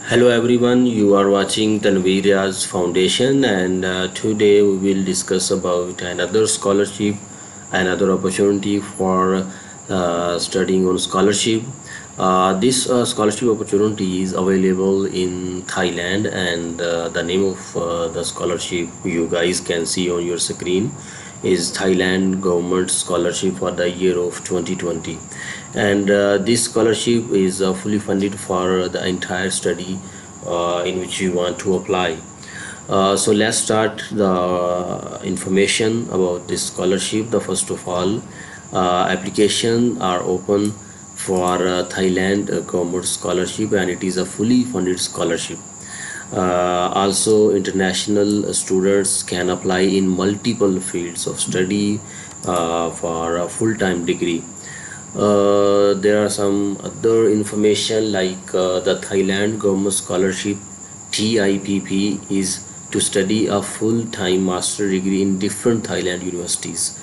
Hello everyone, you are watching Tanveeria's Foundation, and today we will discuss about another scholarship, another opportunity for studying on scholarship. This scholarship opportunity is available in Thailand, and the name of the scholarship you guys can see on your screen is Thailand Government Scholarship for the year of 2020. And this scholarship is fully funded for the entire study in which you want to apply. So let's start the information about this scholarship. The first of all, application are open for Thailand Commerce Scholarship, and it is a fully funded scholarship. Also, international students can apply in multiple fields of study for a full-time degree. There are some other information like the Thailand Government Scholarship TIPP is to study a full-time master degree in different Thailand universities.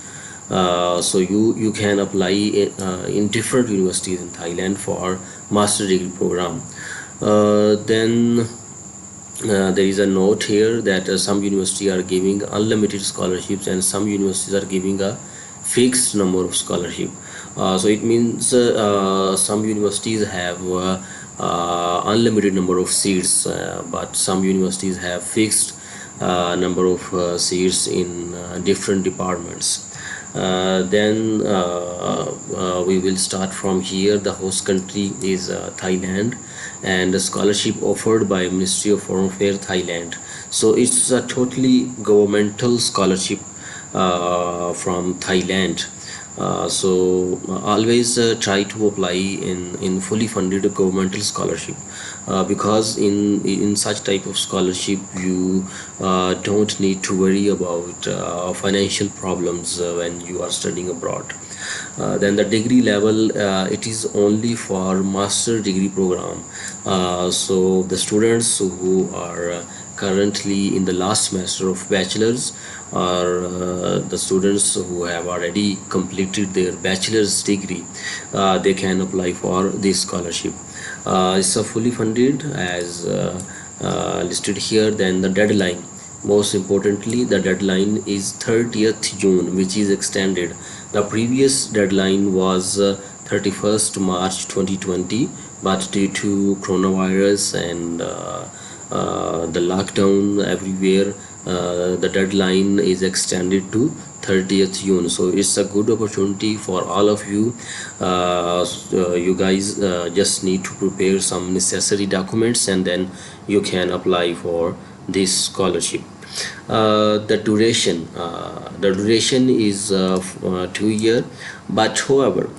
So you can apply in different universities in Thailand for master degree program. Then there is a note here that some universities are giving unlimited scholarships and some universities are giving a fixed number of scholarship. So it means some universities have unlimited number of seats, but some universities have fixed number of seats in different departments. Then we will start from here. The host country is Thailand, and the scholarship offered by Ministry of Foreign Affairs Thailand. So it's a totally governmental scholarship from Thailand. So always try to apply in fully funded governmental scholarship, because in such type of scholarship you don't need to worry about financial problems when you are studying abroad. Then the degree level, it is only for master degree program. So the students who are currently in the last semester of bachelor's, or the students who have already completed their bachelor's degree, they can apply for this scholarship. It's a fully funded as listed here. Then the deadline, most importantly, the deadline is 30th June, which is extended. The previous deadline was 31st March 2020, but due to coronavirus and the lockdown everywhere, the deadline is extended to 30th June. So it's a good opportunity for all of you. You guys just need to prepare some necessary documents, and then you can apply for this scholarship. The duration is 2 year, but however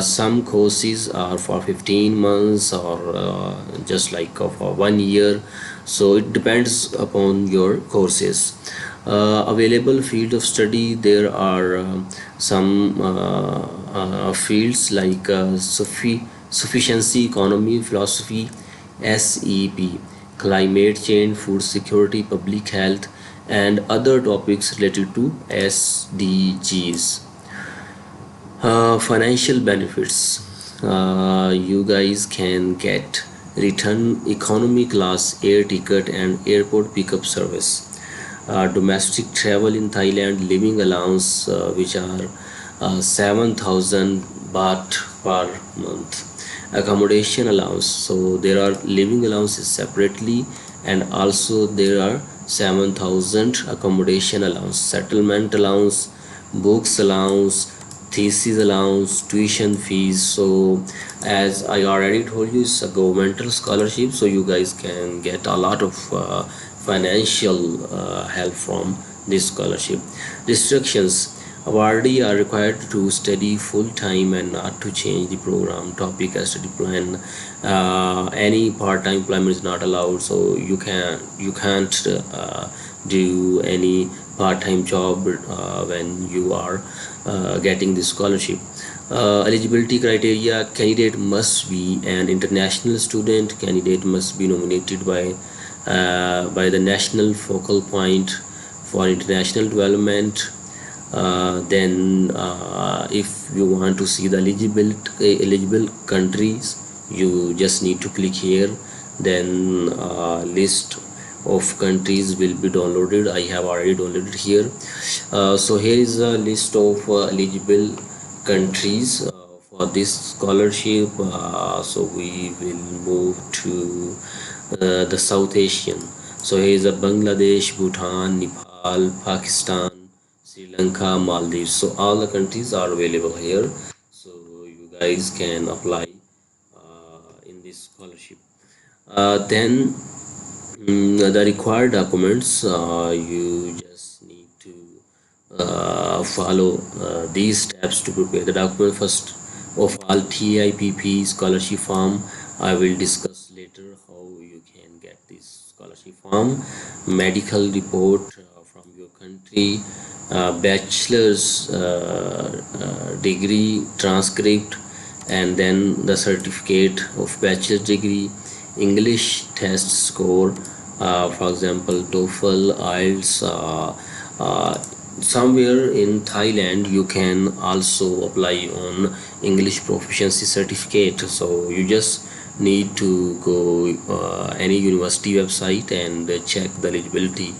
some courses are for 15 months, or just like for 1 year. So it depends upon your courses. Available field of study, there are some fields like sufficiency economy, philosophy, SEP, climate change, food security, public health, and other topics related to SDGs. Financial benefits. You guys can get return economy class air ticket and airport pickup service. Domestic travel in Thailand, living allowance, which are 7,000 baht per month. Accommodation allowance, so there are living allowances separately, and also there are 7,000 accommodation allowance, settlement allowance, books allowance, thesis allowance, tuition fees. So as I already told you, it's a governmental scholarship, so you guys can get a lot of financial help from this scholarship. Restrictions: awardee are required to study full time and not to change the program, topic, and study plan. Any part-time employment is not allowed, so you can't do any part-time job when you are getting this scholarship. Eligibility criteria: candidate must be an international student, candidate must be nominated by the national focal point for international development. Then if you want to see the eligible countries, you just need to click here. then list of countries will be downloaded. I have already downloaded here. So here is a list of eligible countries for this scholarship. So we will move to the South Asian. So here is a Bangladesh, Bhutan, Nepal, Pakistan, Sri Lanka, Maldives. So all the countries are available here. So you guys can apply in this scholarship. Then the required documents, you just need to follow these steps to prepare the document. First of all, TIPP scholarship form. I will discuss later how you can get this scholarship form. Medical report from your country, bachelor's degree transcript, and then the certificate of bachelor's degree, English test score, for example TOEFL, IELTS. Somewhere in Thailand you can also apply on English proficiency certificate. So you just need to go any university website and check the eligibility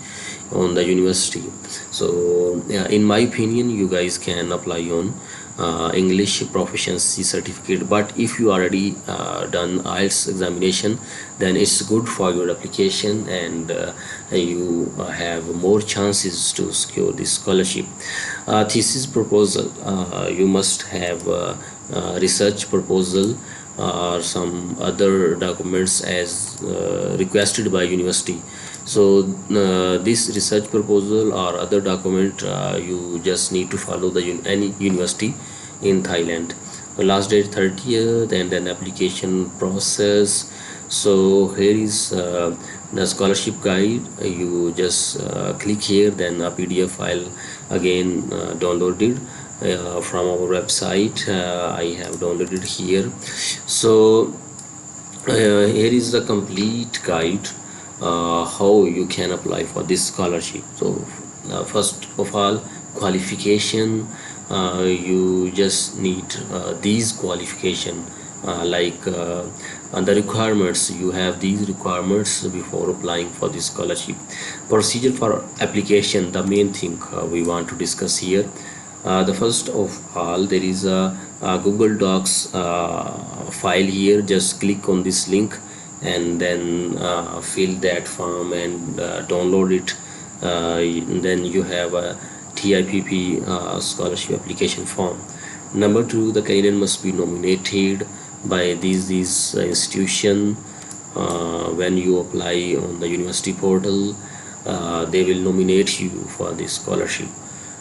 on the university. So in my opinion, you guys can apply on English proficiency certificate. But if you already done IELTS examination, then it's good for your application, and you have more chances to secure this scholarship. Thesis proposal, you must have research proposal or some other documents as requested by university. So this research proposal or other document, you just need to follow the any university in Thailand. The last date 30th, and then application process. So here is the scholarship guide. You just click here, then a PDF file again downloaded from our website. I have downloaded here. So here is the complete guide how you can apply for this scholarship. So first of all, qualification. You just need these qualification, like the requirements. You have these requirements before applying for this scholarship. Procedure for application, the main thing we want to discuss here. The first of all, there is a Google Docs file here. Just click on this link and then fill that form and download it. Then you have a TIPP scholarship application form. Number two, the candidate must be nominated by these institution. When you apply on the university portal, they will nominate you for this scholarship.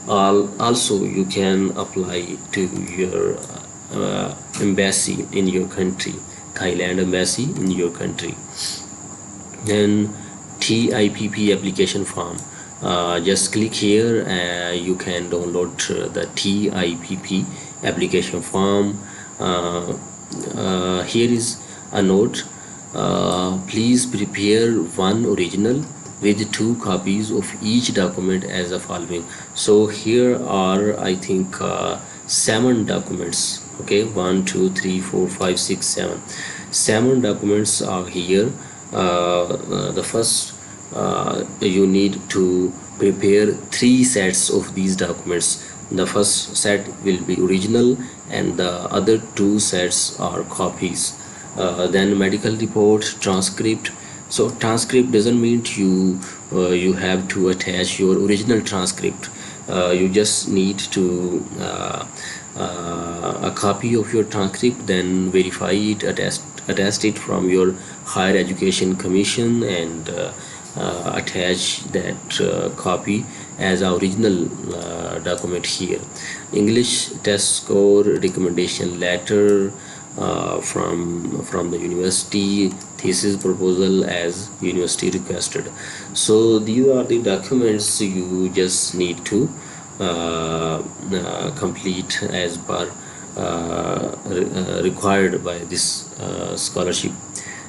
Also, you can apply to your embassy in your country, Thailand embassy in your country. Then TIPP application form. Just click here. You can download the TIPP application form. Here is a note. Please prepare one original with 2 copies of each document as the following. So here are, I think, 7 documents. Okay, 1 2 3 4 5 6 7 7 documents are here. The first, you need to prepare 3 sets of these documents. The first set will be original and the other 2 sets are copies. Then medical report, transcript. So transcript doesn't mean you have to attach your original transcript. You just need to a copy of your transcript, then verify it, attest it from your higher education commission, and attach that copy as our original document here. English test score, recommendation letter from the university, thesis proposal as university requested. So these are the documents you just need to complete as per required by this scholarship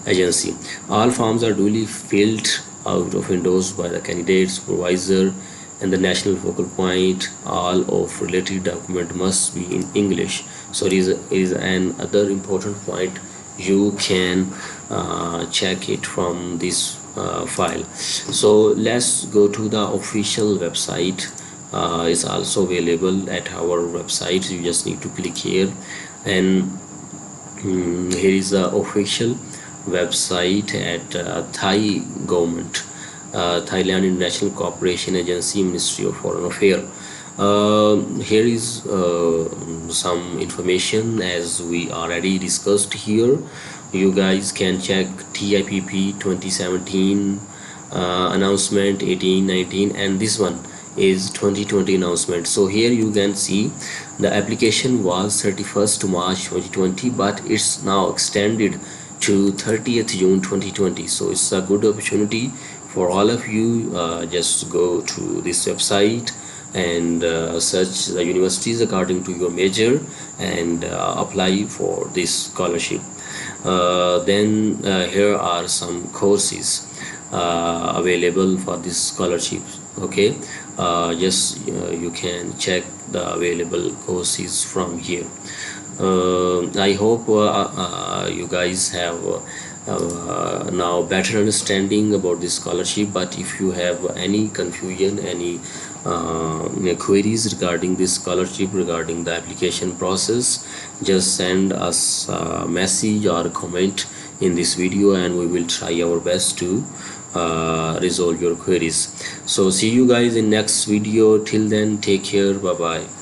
agency. All forms are duly filled out of endorsed by the candidate, supervisor, and the national focal point. All of related document must be in English. So it is an other important point. You can check it from this file. So let's go to the official website. It's also available at our website. You just need to click here, and here is the official website at Thai government, Thailand International Cooperation Agency, Ministry of Foreign Affairs. Here is some information as we already discussed here. You guys can check TIPP 2017 announcement 1819, and this one is 2020 announcement. So here you can see the application was 31st March 2020, but it's now extended to 30th June 2020. So it's a good opportunity for all of you. Just go to this website and search the universities according to your major, and apply for this scholarship. Then here are some courses available for this scholarship. Okay, just you can check the available courses from here. I hope you guys have now better understanding about this scholarship. But if you have any confusion, any queries regarding this scholarship, regarding the application process, just send us a message or a comment in this video, and we will try our best to resolve your queries. So see you guys in next video. Till then, take care. Bye bye.